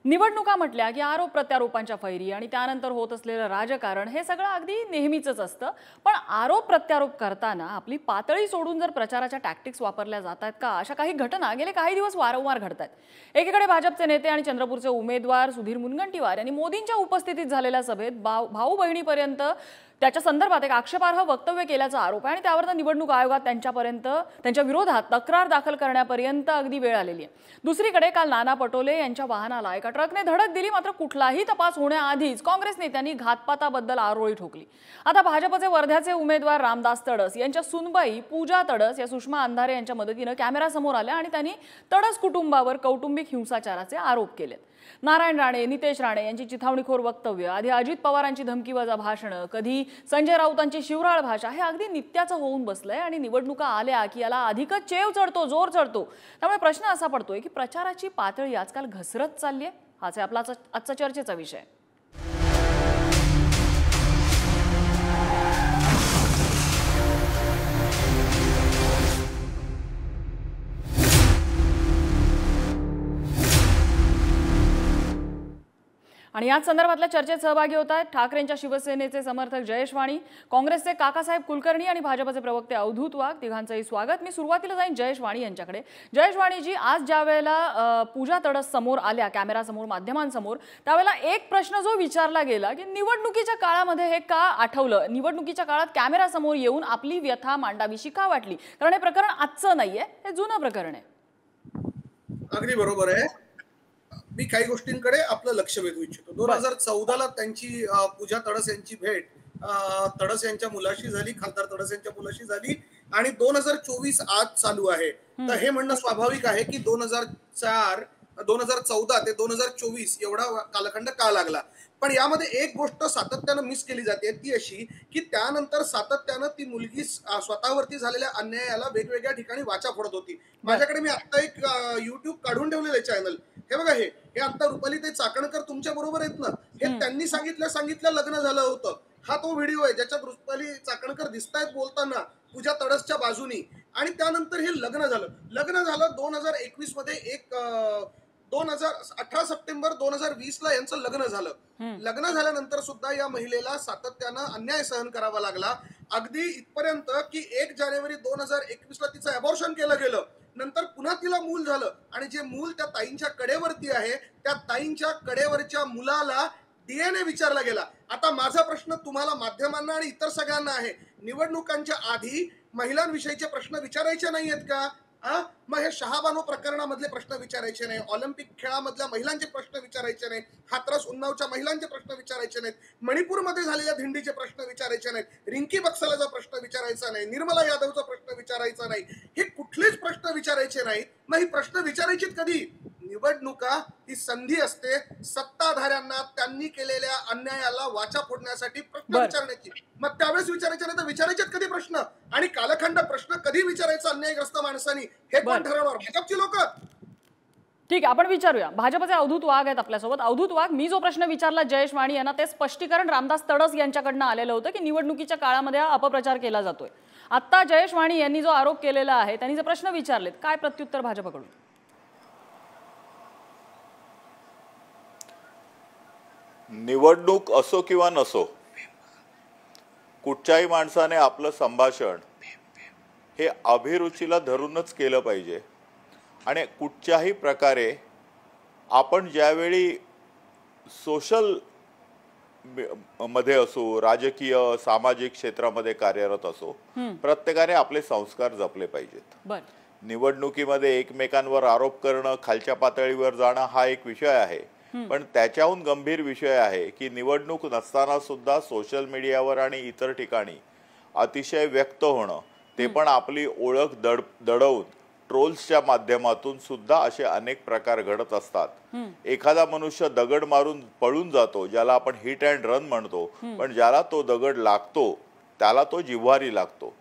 निवडणुका म्हटल्या की आरोप प्रत्यारोपांच्या फैरी आणि त्यानंतर होत असलेलं राजकारण हे सगळं अगदी नेहमीचंच असतं। पण आरोप प्रत्यारोप करताना आपली पातळी सोडून जर प्रचाराच्या टॅक्टिक्स वापरल्या जातात का, अशा काही घटना गेले काही दिवस वारंवार घडतात। एकीकडे भाजपचे नेते आणि चंद्रपूरचे उमेदवार सुधीर मुनगंटीवार यांनी मोदींच्या उपस्थितीत झालेल्या सभेत भाऊ बहिणीपर्यंत त्याच्या संदर्भात एक आक्षेपार्ह वक्तव्य केल्याचा आरोप आहे आणि त्यावर निवडणूक आयोगात त्यांच्या विरोधात तक्रार दाखल करण्यापर्यंत अगदी वेळ आलेली आहे। दुसरीकडे काल नाना पटोले यांच्या वाहनाला एका ट्रकने धडक दिली, मात्र कुठलाही तपास होण्याआधीच काँग्रेस नेत्यांनी घातपाताबद्दल आरोळी ठोकली। आता भाजपचे वर्ध्याचे उमेदवार रामदास तडस यांच्या सुनबाई पूजा तडस या सुषमा अंधारे यांच्या मदतीने कॅमेरासमोर आल्या आणि त्यांनी तडस कुटुंबावर कौटुंबिक हिंसाचाराचे आरोप केले। नारायण राणे, नितेश राणे यांची चिथावणीखोर वक्तव्य, आधी अजित पवारांची धमकीवजा भाषणं, कधी संजय राऊतांची शिवराळ भाषा हे अगदी नित्याचं होऊन बसलंय आणि निवडणुका आल्या की याला अधिकच चेव चढतो, जोर चढतो। त्यामुळे प्रश्न असा पडतोय की प्रचाराची पातळी आजकाल घसरत चालली आहे। हाच आहे आपला आजचा चर्चेचा विषय। आणि याच संदर्भातल्या चर्चेत सहभागी होत आहेत ठाकरेंच्या शिवसेनेचे समर्थक जयेश वाणी, काँग्रेसचे काकासाहेब कुलकर्णी आणि भाजपचे प्रवक्ते अवधूत वाघ। तिघांचंही स्वागत। मी सुरुवातीला जाईन जयेश वाणी यांच्याकडे। जयेश वाणीजी, आज ज्या वेळेला पूजा तडस समोर आल्या कॅमेरासमोर, माध्यमांसमोर, त्यावेळेला एक प्रश्न जो विचारला गेला की निवडणुकीच्या काळामध्ये हे का आठवलं, निवडणुकीच्या काळात कॅमेरासमोर येऊन आपली व्यथा मांडावीशी का वाटली? कारण हे प्रकरण आजचं नाहीये, हे जुनं प्रकरण आहे। अगदी बरोबर आहे। मी काही गोष्टींकडे आपलं लक्ष वेधू इच्छितो। 2014ला त्यांची पूजा तडस यांची भेट तडस यांच्या मुलाशी झाली, खासदार तडस यांच्या मुलाशी झाली आणि 2024 आज चालू आहे। तर हे म्हणणं स्वाभाविक आहे की 2014 ते 2024 एवढा कालखंड का लागला। पण यामध्ये एक गोष्ट सातत्यानं मिस केली जाते, ती अशी की त्यानंतर सातत्यानं ती मुलगी स्वतःवरती झालेल्या अन्यायाला वेगवेगळ्या ठिकाणी वाचा फोडत होती। माझ्याकडे मी आता एक YouTube काढून ठेवलेलं चॅनल, हे बघा, हे आता रुपालीताई चाकणकर तुमच्या बरोबर आहेत ना, हे त्यांनी सांगितलं लग्न झालं होतं। हा तो व्हिडिओ आहे ज्याच्यात रुपाली चाकणकर दिसतायत बोलताना पूजा तडसच्या बाजूनी, आणि त्यानंतर हे लग्न झालं 2021 मध्ये 18 सप्टेंबर 2020 ला यांचं लग्न झालं। लग्न झाल्यानंतर सुद्धा या महिलेला सातत्यानं अन्याय सहन करावा लागला, अगदी इथपर्यंत की 1 जानेवारी 2021 ला तिचं अबॉर्शन केलं गेलं। नंतर पुन्हा तिला मूल झालं आणि जे मूल त्या ताईंच्या कडेवरती आहे, त्या ताईंच्या कडेवरच्या मुलाला DNA विचारला गेला। आता माझा प्रश्न तुम्हाला माध्यमांना आणि इतर सगळ्यांना आहे, निवडणुकांच्या आधी महिलांविषयीचे प्रश्न विचारायचे नाहीयेत का? मग हे शहाबानो प्रकरणामधले प्रश्न विचारायचे नाही, ऑलिम्पिक खेळामधल्या महिलांचे प्रश्न विचारायचे नाहीत, हाथरस उन्नावच्या महिलांचे प्रश्न विचारायचे नाहीत, मणिपूरमध्ये झालेल्या धिंडीचे प्रश्न विचारायचे नाहीत, रिंकी बक्सलाचा प्रश्न विचारायचा नाही, निर्मला यादवचा प्रश्न विचारायचा नाही, हे कुठलेच प्रश्न विचारायचे नाहीत। मग ही प्रश्न विचारायचे कधी? निवडणुका ही संधी असते सत्ताधाऱ्यांना त्यांनी केलेल्या अन्यायाला वाचा फोडण्यासाठी प्रश्न विचारण्याची। मग त्यावेळेस विचारायचे नाही तर विचारायचेत कधी प्रश्न? आणि कालखंड प्रश्न कधी विचारायचा अन्यायग्रस्त माणसांनी, हे कोण ठरवणार? भाजपची लोक। ठीक आहे, आपण विचारूया। भाजपचे अवधूत वाघ आहेत आपल्यासोबत। अवधूत वाघ, मी जो प्रश्न विचारला जयेश वाणी यांना, ते स्पष्टीकरण रामदास तडस यांच्याकडनं आलेलं होतं की निवडणुकीच्या काळामध्ये हा अपप्रचार केला जातोय। आता जयेश वाणी यांनी जो आरोप केलेला आहे, त्यांनी जे प्रश्न विचारलेत, काय प्रत्युत्तर भाजपकडून? निवडणूक असो किंवा नसो, कुठच्याही माणसाने आपलं संभाषण हे अभिरुचीला धरूनच केलं पाहिजे। आणि कुठच्याही प्रकारे आपण ज्यावेळी सोशल मध्ये असो, राजकीय सामाजिक क्षेत्रामध्ये कार्यरत असो, प्रत्येकाने आपले संस्कार जपले पाहिजेत। निवडणुकीमध्ये एकमेकांवर आरोप करणं, खालच्या पातळीवर जाणं हा एक विषय आहे, पण त्याच्याहून गंभीर विषय आहे की निवडणूक नसताना सुद्धा सोशल मीडियावर आणि इतर ठिकाणी अतिशय व्यक्त होणं, ते पण आपली ओळख दडवून ट्रोल्सच्या माध्यमातून सुद्धा असे अनेक प्रकार घडत असतात। एखादा मनुष्य दगड मारून पळून जातो, ज्याला आपण हिट अँड रन म्हणतो, पण ज्याला तो दगड लागतो त्याला तो जिव्हारी लागतो।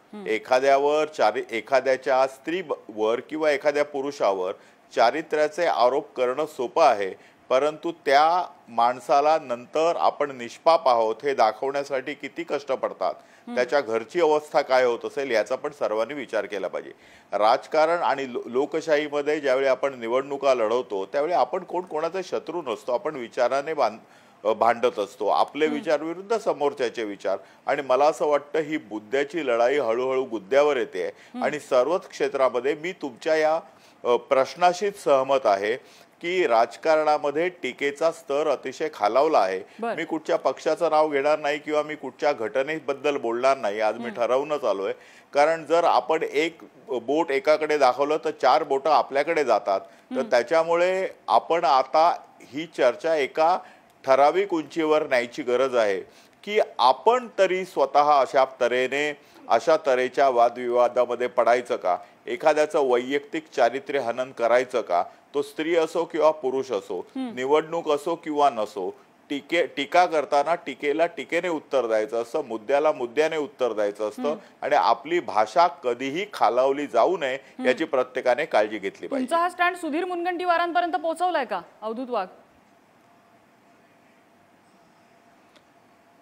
एखाद्याच्या स्त्रीवर किंवा एखाद्या पुरुषावर चारित्र्याचे आरोप करणं सोपं आहे, परंतु त्या माणसाला नंतर आपण निष्पाप आहोत हे दाखवण्यासाठी किती कष्ट पडतात त्याच्या घरची अवस्था काय होत असेल याचा पण सर्वांनी विचार केला पाहिजे. राजकारण आणि लोकशाहीमध्ये ज्यावेळी आपण निवडणुका लढवतो त्यावेळी आपण कोणाचा शत्रू नसतो, आपण विचाराने भांडत असतो, आपले विचार विरुद्ध समोरच्याचे विचार. आणि मला असं वाटतं ही मुद्द्याची लढाई हळूहळू मुद्द्यावर येते आणि सर्वच क्षेत्रामध्ये मी तुमच्या या प्रश्नाशीच सहमत आहे की राजकारणामध्ये टीकेचा स्तर अतिशय खालावला आहे. मी कुठच्या पक्षाचं नाव घेणार नाही किंवा मी कुठच्या घटनेबद्दल बोलणार नाही, आज मी ठरवूनच आलोय. कारण जर आपण एक बोट एकाकडे दाखवलं तर 4 बोटं आपल्याकडे जातात. तर त्याच्यामुळे आपण आता ही चर्चा एका ठराविक उंचीवर न्यायची गरज आहे की आपण तरी स्वतः अशा तऱ्हेच्या वादविवादामध्ये पडायचं का, एखाद्याचं वैयक्तिक चारित्र्य हनन करायचं का, तो स्त्री असो किंवा पुरुष असो, निवडणूक असो किंवा नसो. टीका करताना टीकेला टीकेने उत्तर द्यायचं असतं, मुद्द्याला मुद्द्याने उत्तर द्यायचं असतं आणि आपली भाषा कधीही खालावली जाऊ नये याची प्रत्येकाने काळजी घेतली पाहिजे. तुमचा हा स्टँड सुधीर मुनगंटीवारांपर्यंत पोहोचवलाय का अवधूत वाघ?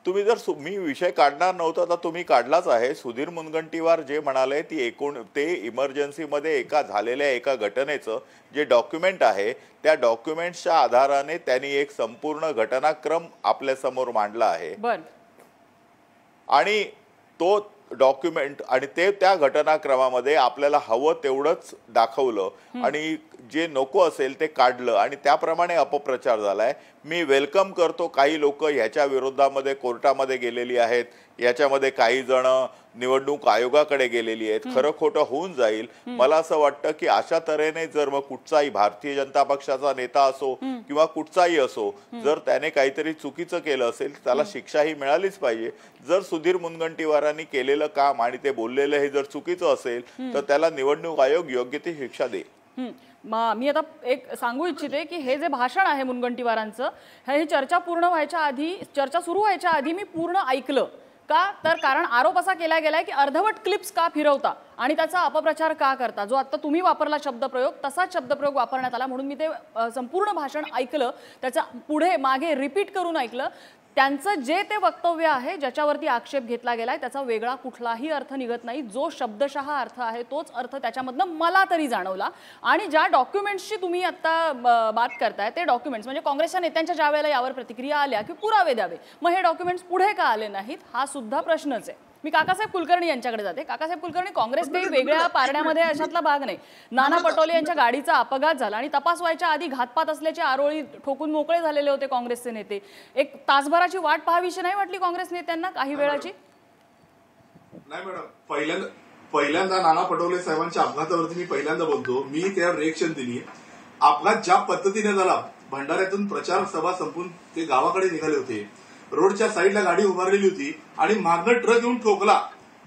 तुम्ही जर मी विषय काढणार नव्हता तर तुम्ही काढलाच आहे. सुधीर मुनगंटीवार जे म्हणाले ते इमर्जन्सीमध्ये झालेल्या एका घटनेचं जे डॉक्युमेंट आहे त्या डॉक्युमेंटच्या आधाराने त्यांनी एक संपूर्ण घटनाक्रम आपल्या समोर मांडला आहे आणि तो डॉक्युमेंट आणि त्या घटनाक्रमामध्ये आपल्याला हवं तेवढंच दाखवलं आणि जे नको असेल ते काढलं आणि त्याप्रमाणे अपप्रचार झालाय. मी वेलकम करतो. काही लोक ह्याच्या विरोधामध्ये कोर्टामध्ये गेलेली आहेत, याच्यामध्ये काही जण निवडणूक आयोगाकडे गेलेली आहेत. खरं खोटं होऊन जाईल. मला असं वाटतं की अशा तऱ्हेने जर मग कुठचाही भारतीय जनता पक्षाचा नेता असो किंवा कुठचाही असो, जर त्याने काहीतरी चुकीचं केलं असेल तर त्याला शिक्षा ही मिळालीच पाहिजे. जर सुधीर मुनगंटीवारांनी केलेलं काम आणि ते बोललेलं हे जर चुकीचं असेल तर त्याला निवडणूक आयोग योग्य ती शिक्षा देईल. मी आता एक सांगू इच्छिते की हे जे भाषण आहे मुनगंटीवारांचं, ही चर्चा सुरू व्हायच्या आधी मी पूर्ण ऐकलं. का तर कारण आरोप असा केला गेलाय की अर्धवट क्लिप्स का फिरवता आणि त्याचा अपप्रचार का करता, जो आता तुम्ही वापरला शब्दप्रयोग तसाच शब्दप्रयोग वापरण्यात आला. म्हणून मी ते संपूर्ण भाषण ऐकलं, त्याचा पुढे मागे रिपीट करून ऐकलं. त्यांचं जे ते वक्तव्य आहे ज्याच्यावरती आक्षेप घेतला गेलाय त्याचा वेगळा कुठलाही अर्थ निघत नाही. जो शब्दशः अर्थ आहे तोच अर्थ त्याच्यामधनं मला तरी जाणवला. आणि ज्या डॉक्युमेंट्सची तुम्ही आता बात करताय ते डॉक्युमेंट्स म्हणजे काँग्रेसच्या नेत्यांच्या ज्या वेळेला यावर प्रतिक्रिया आल्या की पुरावे द्यावे, मग हे डॉक्युमेंट्स पुढे का आले नाहीत हा सुद्धा प्रश्नच आहे. मी काकासाहेब कुलकर्णी यांच्याकडे जाते. काकासाहेब कुलकर्णी, काँग्रेस काही वेगळ्या पारड्यामध्ये अशातला भाग नाही. नाना पटोले यांच्या गाडीचा अपघात झाला आणि तपास व्हायच्या आधी घातपात असल्याची आरोळी ठोकून मोकळे झालेले होते काँग्रेसचे नेते. एक तासभराची वाट पाहावीशी नाही वाटली काँग्रेस नेत्यांना काही वेळाची? नाही मॅडम, पहिल्यांदा नाना पटोले साहेबांच्या अपघातावरती मी पहिल्यांदा बोलतो. मी त्यावर रिएक्शन दिली. अपघात ज्या पद्धतीने झाला, भंडाऱ्यातून प्रचार सभा संपून ते गावाकडे निघाले होते, रोडच्या साईडला गाडी उभारलेली होती आणि मागणं ट्रक येऊन ठोकला.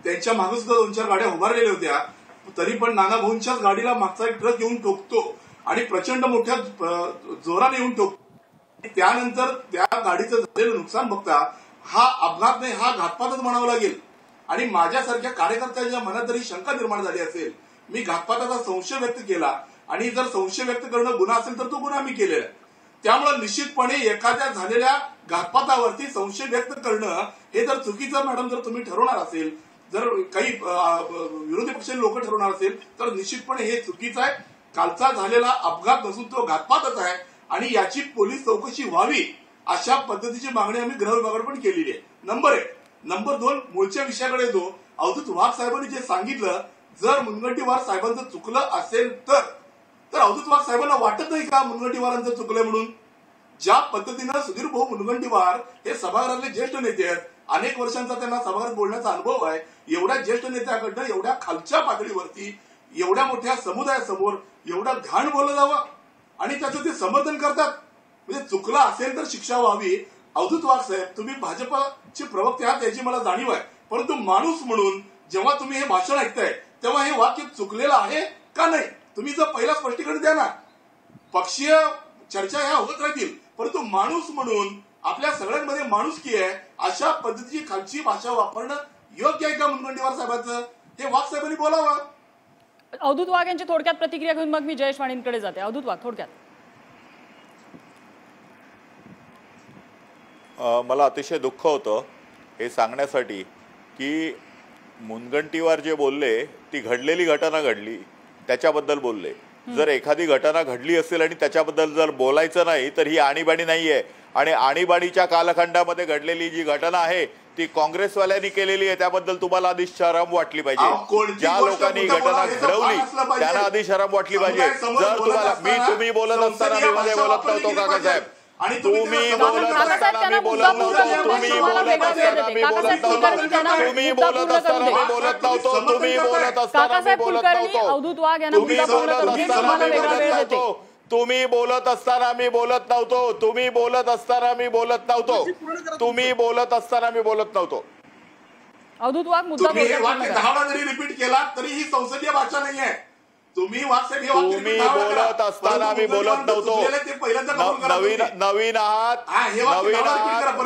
त्यांच्या मागे सुद्धा 2-4 गाड्या उभारलेल्या होत्या, तरी पण नाना भाऊंच्याच गाडीला मागचा एक ट्रक येऊन ठोकतो आणि प्रचंड मोठ्या जोराने येऊन ठोकतो. त्यानंतर त्या गाडीचं झालेलं नुकसान बघता हा अपघात नाही, हा घातपातच म्हणावा लागेल. आणि माझ्यासारख्या कार्यकर्त्यांच्या मनात जरी शंका निर्माण झाली असेल, मी घातपाताचा संशय व्यक्त केला आणि जर संशय व्यक्त करणं गुन्हा असेल तर तो गुन्हा मी केलेला. त्यामुळे निश्चितपणे एखाद्या झालेल्या घातपातावरती संशय व्यक्त करणं हे जर चुकीचं मॅडम जर तुम्ही ठरवणार असेल, जर काही विरोधी पक्षाचे लोक ठरवणार असेल तर निश्चितपणे हे चुकीचं आहे. कालचा झालेला अपघात नसून तो घातपातच आहे आणि याची पोलीस चौकशी व्हावी अशा पद्धतीची मागणी आम्ही गृह विभागाकडे पण केलेली आहे. नंबर 1. नंबर 2, मूळच्या विषयाकडे येतो. अवधूत वाघ साहेबांनी जे सांगितलं, जर मुनगंटीवार साहेबांचं चुकलं असेल तर अवधूत वाघ साहेबांना वाटत नाही का मुनगंटीवारांचं चुकलंय म्हणून? ज्या पद्धतीनं सुधीर भाऊ मुनगंटीवार हे सभागृहातले ज्येष्ठ नेते आहेत, अनेक वर्षांचा त्यांना सभागृहात बोलण्याचा अनुभव आहे, एवढ्या ज्येष्ठ नेत्याकडनं एवढ्या खालच्या पातळीवरती एवढ्या मोठ्या समुदायासमोर एवढं घाण बोललं जावं आणि त्याचं ते समर्थन करतात. म्हणजे चुकलं असेल तर शिक्षा व्हावी. अवधूत वाघ साहेब, तुम्ही भाजपचे प्रवक्ते आहात याची मला जाणीव आहे, परंतु माणूस म्हणून जेव्हा तुम्ही हे भाषण ऐकताय तेव्हा हे वाक्य चुकलेलं आहे का नाही तुम्ही जर पहिला स्पष्टीकरण द्या ना. पक्षीय चर्चा ह्या होत राहतील, परंतु माणूस म्हणून आपल्या सगळ्यांमध्ये माणुसकी आहे अशा पद्धतीची खालची भाषा वापरणं योग्य आहे का मुनगंटीवार साहेबांचं? हे वाघ साहेबांनी बोलावं. अवधूत वाघ यांची थोडक्यात प्रतिक्रिया घेऊन मग मी जयेश वाणींकडे जाते. अवधूत वाघ, थोडक्यात. मला अतिशय दुःख होतं हे सांगण्यासाठी की मुनगंटीवार जे बोलले ती घडलेली घटना घडली त्याच्याबद्दल बोलले. जर एखादी घटना घडली असेल आणि त्याच्याबद्दल जर बोलायचं नाही तर ही आणीबाणी नाहीये. आणि आणीबाणीच्या कालखंडामध्ये घडलेली जी घटना आहे ती काँग्रेसवाल्यांनी केलेली आहे, त्याबद्दल तुम्हाला आधी शरम वाटली पाहिजे. ज्या लोकांनी ही घटना घडवली त्यांना आधी शरम वाटली पाहिजे. जर तुम्हाला तुम्ही बोलत असताना मी मध्ये बोलत नव्हतो काकासाहेब, तुम्ही बोलत असताना मी बोलत नव्हतो, तुम्ही बोलत असताना मी बोलत नव्हतो, तुम्ही बोलत असताना मी बोलत नव्हतो, तुम्ही बोलत असताना मी बोलत नव्हतो, तुम्ही बोलत असताना मी बोलत नव्हतो, तुम्ही बोलत असताना मी बोलत नव्हतो, तुम्ही बोलत असताना मी बोलत नव्हतो, तुम्ही बोलत असताना मी बोलत नव्हतो. अवधूत वाघ मुद्दा तुम्ही हे वाक्य 10 वेळा जरी रिपीट केला तरी ही संसदीय भाषा नाहीये. तुम्ही बोलत असताना मी बोलत नव्हतो. नवीन आहात,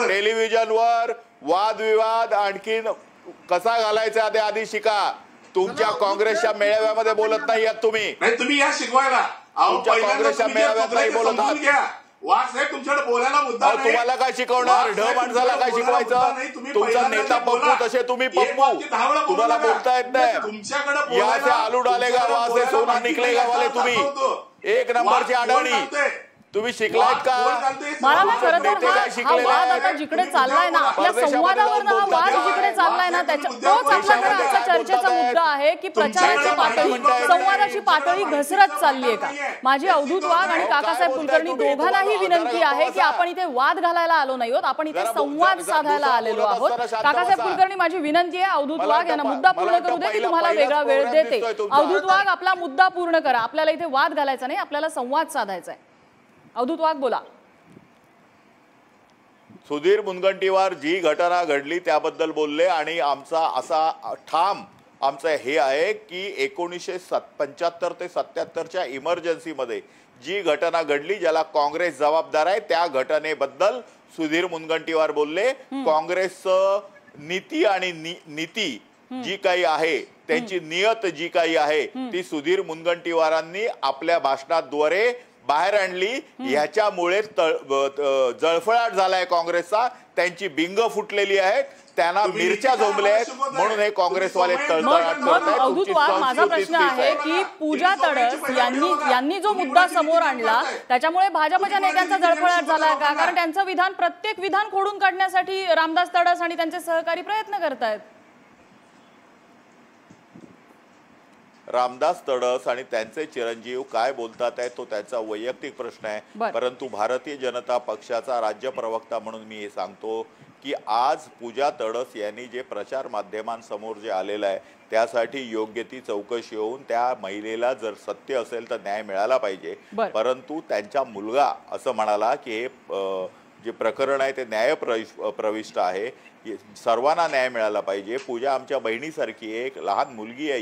टेलिव्हिजनवर वादविवाद आणखीन कसा घालायचा ते आधी शिका. तुमच्या काँग्रेसच्या मेळाव्यामध्ये बोलत नाही आहात तुम्ही. तुम्ही या शिकवायला तुमच्या काँग्रेसच्या मेळाव्यात नाही बोलत आहात. वाघसाहेब तुमच्याकडे बोलायला मुद्दा नाही. तुम्हाला काय शिकवणार? ढ माणसाला काय शिकवायचं? तुमचा नेता पप्पू तसे तुम्ही पप्पू, तुम्हाला बोलता येत नाही. तुमच्याकडे यहाँ से आलू डालेगा वहां से सोना निकलेगा वाले तुम्ही एक नंबरची आढळणी. तुम्ही शिकलायत का? मला ना खरं तर हा वाद आता जिकडे चाललाय ना, आपल्या संवादावर हा वाद जिकडे चाललाय ना, तोच आपला खरं आजचा चर्चेचा मुद्दा आहे की प्रचाराची पातळी, संवादाची पातळी घसरत चालली आहे का. माझी अवधूत वाघ आणि काकासाहेब कुलकर्णी दोघांनाही विनंती आहे की आपण इथे वाद घालायला आलो नाही आहोत, आपण इथे संवाद साधायला आलेलो आहोत. काकासाहेब कुलकर्णी माझी विनंती आहे अवधूत वाघ यांना मुद्दा पूर्ण करू दे, की तुम्हाला वेगळा वेळ देते. अवधूत वाघ आपला मुद्दा पूर्ण करा. आपल्याला इथे वाद घालायचा नाही, आपल्याला संवाद साधायचा आहे. अवधूत वाघ बोला. सुधीर मुनगंटीवार जी घटना घडली त्याबद्दल बोलले आणि आमचा असा ठाम आमचं हे आहे की 1975 ते 77च्या इमर्जन्सीमध्ये जी घटना घडली ज्याला काँग्रेस जबाबदार आहे त्या घटनेबद्दल सुधीर मुनगंटीवार बोलले. काँग्रेसचं नीती आणि नीती जी काही आहे त्यांची नियत जी काही आहे ती सुधीर मुनगंटीवारांनी आपल्या भाषणाद्वारे बाहेर आणली. ह्याच्यामुळे जळफळाट झालाय काँग्रेसचा, त्यांची बिंग फुटलेली आहे, त्यांना मिरच्या झोंबल्या आहेत म्हणून हे काँग्रेसवाले तळतळाट करतायत. अवधूत वाघ माझा प्रश्न आहे की पूजा तडस यांनी जो मुद्दा समोर आणला त्याच्यामुळे भाजपच्या नेत्यांचा जळफळाट झालाय का? कारण त्यांचं विधान, प्रत्येक विधान खोडून काढण्यासाठी रामदास तडस आणि त्यांचे सहकारी प्रयत्न करतायत. रामदास तडस आणि त्यांचे चिरंजीव काय बोलतात आहे तो त्यांचा वैयक्तिक प्रश्न आहे. परंतु भारतीय जनता पक्षाचा राज्य प्रवक्ता म्हणून मी हे सांगतो की आज पूजा तडस यांनी जे प्रचार माध्यमांसमोर जे आलेलं आहे त्यासाठी योग्य ती चौकशी होऊन त्या महिलेला जर सत्य असेल तर न्याय मिळाला पाहिजे. परंतु त्यांचा मुलगा असं म्हणाला की हे जे प्रकरण आहे ते न्याय प्रविष्ट आहे, सर्वांना न्याय मिळाला पाहिजे. पूजा आमच्या बहिणीसारखी एक लहान मुलगी आहे,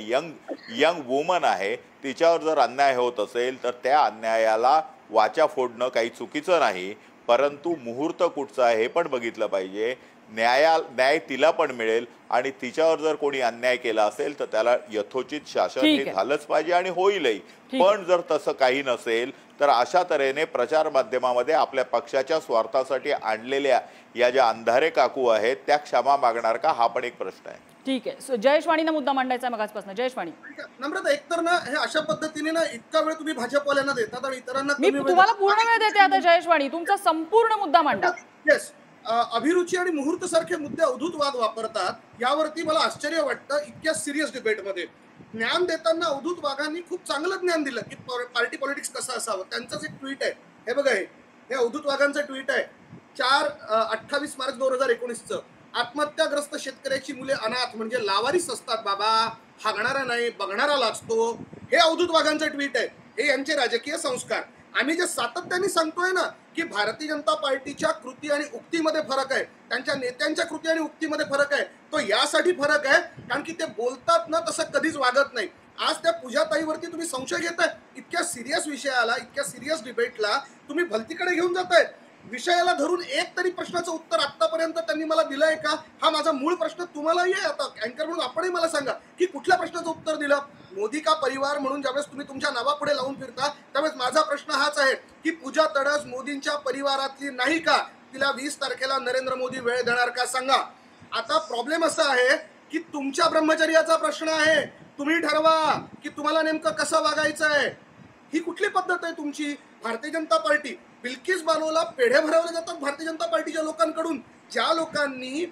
यंग वुमन आहे. तिच्यावर जर अन्याय होत असेल तर त्या अन्यायाला वाचा फोडणं काही चुकीचं नाही, परंतु मुहूर्त कुठचा आहे हे पण बघितलं पाहिजे. न्याय तिला पण मिळेल आणि तिच्यावर जर कोणी अन्याय केला असेल तर त्याला यथोचित शासन हे झालंच पाहिजे आणि होईलही. पण जर तसं काही नसेल तर अशा तऱ्हेने प्रचार माध्यमामध्ये आपल्या पक्षाच्या स्वार्थासाठी आणलेल्या या ज्या अंधारे काकू आहेत त्या क्षमा मागणार का, हा पण एक प्रश्न आहे. ठीक आहे, जयेशवाणीनं मुद्दा मांडायचा मगाचपासून. जयेशवाणी. नम्रता, एकतर ना हे अशा पद्धतीने ना इतका वेळ तुम्ही भाजपवाल्यांना देतात आणि इतरांना मी तुम्हाला पूर्ण वेळ देते. आता जयेशवाणी तुमचा संपूर्ण मुद्दा मांडा. येस, अभिरुची आणि मुहूर्त सारखे मुद्दे अवधूत वाद वापरतात, यावरती मला आश्चर्य वाटतं. इतक्या सिरियस डिबेटमध्ये ज्ञान देताना अवधूत वाघांनी खूप चांगलं ज्ञान दिलं की पार्टी पॉलिटिक्स कसं असावं. त्यांचंच एक ट्विट आहे, हे बघा, हे अवधूत वाघांचं ट्विट आहे 28 मार्च 2019चं. आत्महत्याग्रस्त शेतकऱ्याची मुले अनाथ म्हणजे लावारीस असतात बाबा, हागणारा नाही बघणारा लाजतो. हे अवधूत वाघांचं ट्विट आहे. हे यांचे राजकीय संस्कार. आम्ही जे सातत्याने सांगतोय ना की भारतीय जनता पार्टीच्या कृती आणि उक्तीमध्ये फरक आहे, त्यांच्या नेत्यांच्या कृती आणि उक्तीमध्ये फरक आहे, तो यासाठी फरक आहे कारण की ते बोलतात ना तसं कधीच वागत नाही. आज त्या पूजाताईवरती तुम्ही संशय घेताय. इतक्या सिरियस विषयाला, इतक्या सिरियस डिबेटला तुम्ही भलतीकडे घेऊन जाताय. विषयाला धरून एक तरी प्रश्नाचं उत्तर आतापर्यंत त्यांनी मला दिलंय का, हा माझा मूळ प्रश्न तुम्हालाही आहे. आता अँकर म्हणून आपणही मला सांगा की कुठल्या प्रश्नाचं उत्तर दिलं. मोदी का परिवार म्हणून ज्यावेळेस तुम्ही तुमच्या नावापुढे लावून फिरता त्यावेळेस माझा प्रश्न हाच आहे की पूजा तडस मोदींच्या परिवारातली नाही का, तिला 20 तारखेला नरेंद्र मोदी वेळ देणार का सांगा. आता प्रॉब्लेम असा आहे की तुमच्या ब्रह्मचर्याचा प्रश्न आहे, तुम्ही ठरवा की तुम्हाला नेमकं कसं वागायचं आहे. ही कुठली पद्धत आहे तुमची? भारतीय जनता पार्टी, बिल्किस बानोला पेढे भरवले जातात भारतीय जनता पार्टीच्या लोकांकडून. ज्या लोकांनी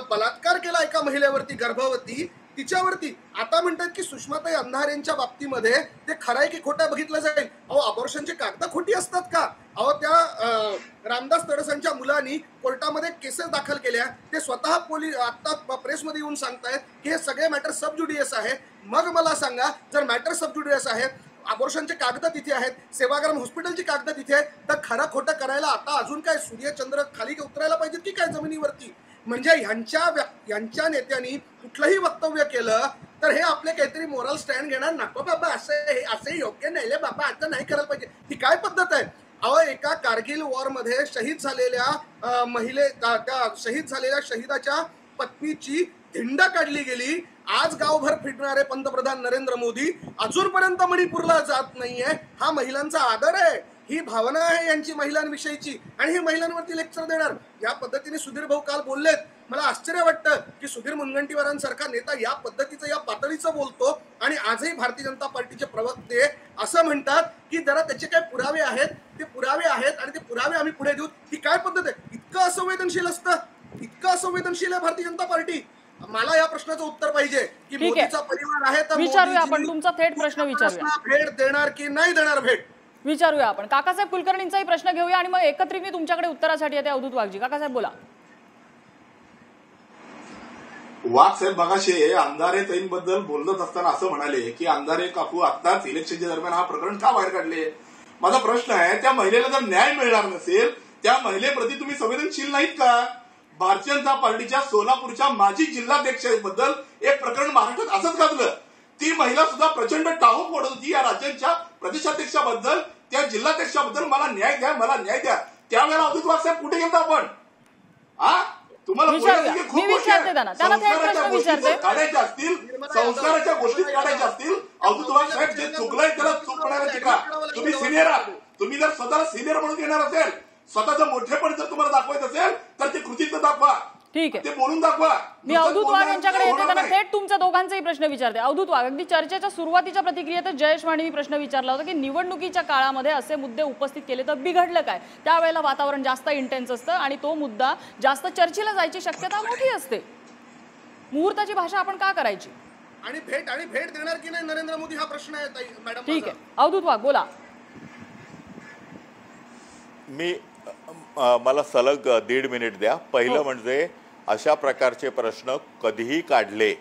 बलात्कार केला एका महिलेवरती, गर्भवती, तिच्यावरती आता म्हणतात की सुषमाताई अंधारेंच्या बाबतीमध्ये ते खरं आहे की खोटं बघितलं जाईल. अहो, अबॉर्शनची कागद खोटी असतात का? अहो, त्या रामदास तडसांच्या मुलांनी कोर्टामध्ये केसेस दाखल केल्या, ते स्वतः पोलीस आता प्रेसमध्ये येऊन सांगतायत की हे सगळे मॅटर सब ज्युडिशियस आहे. मग मला सांगा, जर मॅटर सब ज्युडिशियस आहेत, अबॉर्शनचे कागद तिथे आहेत, सेवाग्राम हॉस्पिटलची कागद तिथे आहेत, तर खरं खोटं करायला आता अजून काय सूर्यचंद्र खाली उतरायला पाहिजेत की काय जमिनीवरती? म्हणजे यांच्या नेत्यांनी कुठलंही वक्तव्य केलं तर हे आपले काहीतरी मोरल स्टँड घेणार, नको बाबा असे योग्य नाही रे बाबा, आता नाही करायला पाहिजे. ही काय पद्धत आहे? अहो, एका कारगिल वॉर मध्ये शहीद झालेल्या त्या शहीद झालेल्या शहीदाच्या पत्नीची धिंड काढली गेली. आज गावभर फिरणारे पंतप्रधान नरेंद्र मोदी अजूनपर्यंत मणिपूरला जात नाहीये. हा महिलांचा आदर आहे, ही भावना आहे यांची महिलांविषयीची, आणि हे महिलांवरती लेक्चर देणार. या पद्धतीने सुधीर भाऊ काल बोललेत. मला आश्चर्य वाटतं की सुधीर मुनगंटीवारांसारखा नेता या पद्धतीचं, या पातळीचं बोलतो, आणि आजही भारतीय जनता पार्टीचे प्रवक्ते असं म्हणतात की जरा त्याचे काय पुरावे आहेत, ते पुरावे आहेत आणि ते पुरावे आम्ही पुढे देऊ. ही काय पद्धत आहे? इतकं असंवेदनशील असतं, इतकं असंवेदनशील आहे भारतीय जनता पार्टी. मला या प्रश्नाचं उत्तर पाहिजे की मोदीचा परिवार आहे तर विचारूया आपण, तुमचा थेट प्रश्न विचारूया. भेट देणार की नाही देणार भेट विचारूया आपण. काकासाहेब कुलकर्णींचाही प्रश्न घेऊया आणि मग एकत्रित मी तुमच्याकडे उत्तरासाठी येते. अवधूत वाघजी. काकासाहेब बोला. वाघ साहेब मगाशी अंधारे ताईंबद्दल बोलत असताना असं म्हणाले की अंधारे काकू आत्ताच इलेक्शनच्या दरम्यान हा प्रकरण का बाहेर काढले. माझा प्रश्न आहे, त्या महिलेला जर न्याय मिळणार नसेल, त्या महिलेप्रती तुम्ही संवेदनशील नाहीत का? भारतीय जनता पार्टीच्या सोलापूरच्या माजी जिल्हाध्यक्षाबद्दल एक प्रकरण महाराष्ट्रात असंच गाजलं. ती महिला सुद्धा प्रचंड टाहू फोडत होती या राज्यांच्या प्रदेशाध्यक्षाबद्दल, त्या जिल्हाध्यक्षाबद्दल. मला न्याय द्या, मला न्याय द्या. त्यावेळेला अवधूत वाघ साहेब कुठे गेलता आपण? तुम्हाला मी विचारते त्यांना थेट प्रश्न विचारते. काढायच्या असतील, संस्काराच्या गोष्टी काढायच्या असतील, अवधूत वाघ साहेब जे चुकलंय त्याला चूक म्हणायला शिका. तुम्ही सिनियर आहात. तुम्ही जर स्वतःला सिनियर म्हणून घेणार असेल, स्वतःचं मोठेपण जर तुम्हाला दाखवायचं असेल तर ते कृतीत दाखवा. ठीक आहे, ते बोलून दाखवा. मी अवधूत वाघ यांच्याकडे येते. त्यांना थेट तुमच्या दोघांचाही प्रश्न विचारते. अवधूत वाघ, अगदी चर्चेच्या सुरुवातीच्या प्रतिक्रियेतच जयेश वाणींनी प्रश्न विचारला होता की निवडणुकीच्या काळामध्ये असे मुद्दे उपस्थित केले तर बिघडलं काय? त्यावेळेला वातावरण जास्त इंटेन्स असतं आणि तो मुद्दा जास्त चर्चेला जायची शक्यता मोठी असते. मुहूर्ताची भाषा आपण का करायची? आणि भेट देणार की नाही नरेंद्र मोदी, हा प्रश्न आहे मॅडम. ठीक आहे, अवधूत वाघ बोला. मला सलग 1.5 मिनिट द्या. पहिलं म्हणजे अशा प्रकारचे प्रश्न कधीही काढले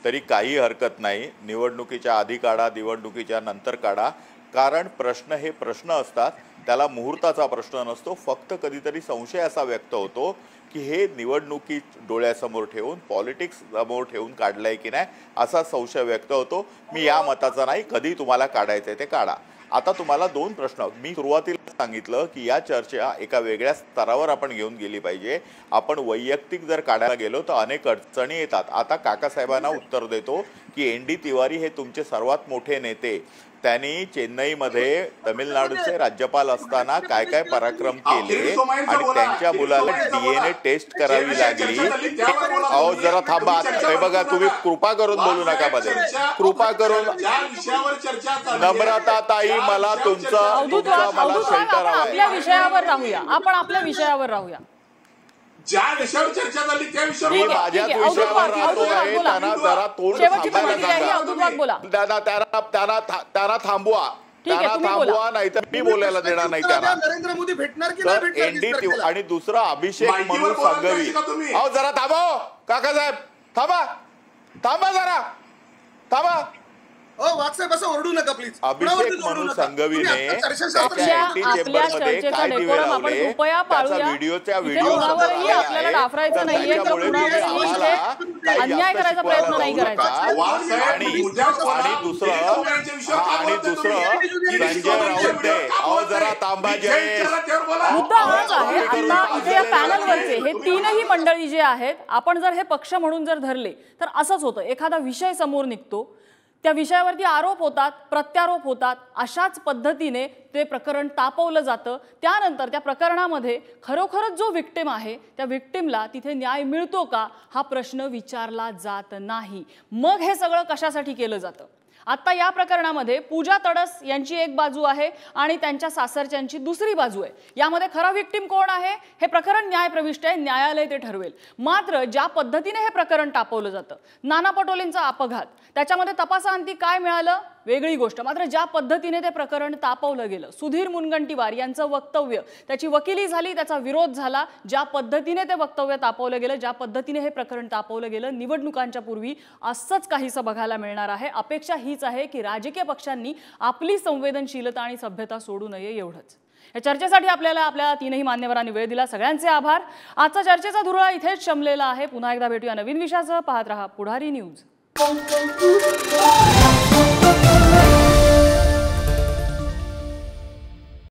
तरी काही हरकत नाही. निवडणुकीच्या आधी काढा, निवडणुकीच्या नंतर काढा, कारण प्रश्न हे प्रश्न असतात. त्याला मुहूर्ताचा प्रश्न नसतो. फक्त कधीतरी संशय असा व्यक्त होतो की हे निवडणुकी डोळ्यासमोर ठेवून, पॉलिटिक्स समोर ठेवून काढलंय की नाही असा संशय व्यक्त होतो. मी या मताचा नाही. कधी तुम्हाला काढायचंय ते काढा. आता तुम्हाला 2 प्रश्न. मी सुरुवातीला सांगितलं की या चर्चा एका वेगळ्या स्तरावर आपण घेऊन गेली पाहिजे. आपण वैयक्तिक जर काढायला गेलो तर अनेक अडचणी येतात. आता काकासाहेबांना उत्तर देतो की एन डी तिवारी हे तुमचे सर्वात मोठे नेते, त्यांनी चेन्नईमध्ये तमिळनाडूचे राज्यपाल असताना काय काय पराक्रम केले आणि त्यांच्या मुलाला DNA टेस्ट करावी लागली. अहो जरा थांबा. हे बघा, तुम्ही कृपा करून बोलू नका मध्ये. कृपा करून नम्रता ताई, मला तुमचं मला शेल्टर हवं. आपल्या विषयावर राहूया. आपण आपल्या विषयावर राहूया. ज्या विषयावर चर्चा झाली त्या विषयावर मी माझ्याच विषयावर राहतोय. त्यांना जरा तोंड त्यांना थांबवा. नाही तर मी बोलायला देणार नाही त्यांना. नरेंद्र मोदी भेटणार की नाही भेटणार? एनडी आणि दुसरा अभिषेक मनु संघवी. अहो जरा थांबा काकासाहेब, थांबा जरा थांबा. वाघ साहेब असं ओरडू नका प्लीज. अभिषेक मनु संघवीने आपल्या चर्चेचा डेकोरम आपण कृपया पाळूया. कुणावरही आपल्याला डाफरायचं नाहीये किंवा कुणावरही अन्याय करायचा प्रयत्न नाही करायचा. आणि दुसरं संजय राऊत. अहो जरा थांबा जयेश. मुद्दा हाच आहे. आता इथे या पॅनलवरचे हे 3ही मंडळी जे आहेत, आपण जर हे पक्ष म्हणून जर धरले तर असंच होतं. एखादा विषय समोर निघतो, त्या विषयावरती आरोप होतात, प्रत्यारोप होतात, अशाच पद्धतीने ते प्रकरण तापवलं जातं। त्यानंतर त्या प्रकरणामध्ये खरोखरच जो विक्टिम आहे त्या विक्टिमला तिथे न्याय मिळतो का हा प्रश्न विचारला जात नाही। मग हे सगळं कशासाठी केलं जातं? आता या प्रकरणामध्ये पूजा तडस यांची एक बाजू आहे आणि त्यांच्या सासरच्यांची दुसरी बाजू आहे। यामध्ये खरा विक्टिम कोण आहे हे प्रकरण न्यायप्रविष्ट आहे, न्यायालय ते ठरवेल। मात्र ज्या पद्धतीने हे प्रकरण तापवलं जातं, नाना पटोलेंचा अपघात, त्याच्यामध्ये तपासाअंती काय मिळालं वेगळी गोष्ट, मात्र ज्या पद्धतीने ते प्रकरण तापवलं गेलं, सुधीर मुनगंटीवार यांचं वक्तव्य, त्याची वकिली झाली, त्याचा विरोध झाला, ज्या पद्धतीने ते वक्तव्य तापवलं गेलं, ज्या पद्धतीने हे प्रकरण तापवलं गेलं, निवडणुकांच्या पूर्वी असंच काहीसं बघायला मिळणार आहे। अपेक्षा हीच आहे की राजकीय पक्षांनी आपली संवेदनशीलता आणि सभ्यता सोडू नये, एवढंच। या चर्चेसाठी आपल्या तीनही मान्यवरांनी वेळ दिला, सगळ्यांचे आभार। आजचा चर्चेचा धुरळा इथेच शमलेला आहे। पुन्हा एकदा भेटूया नवीन विषयासह। पाहत रहा पुढारी न्यूज।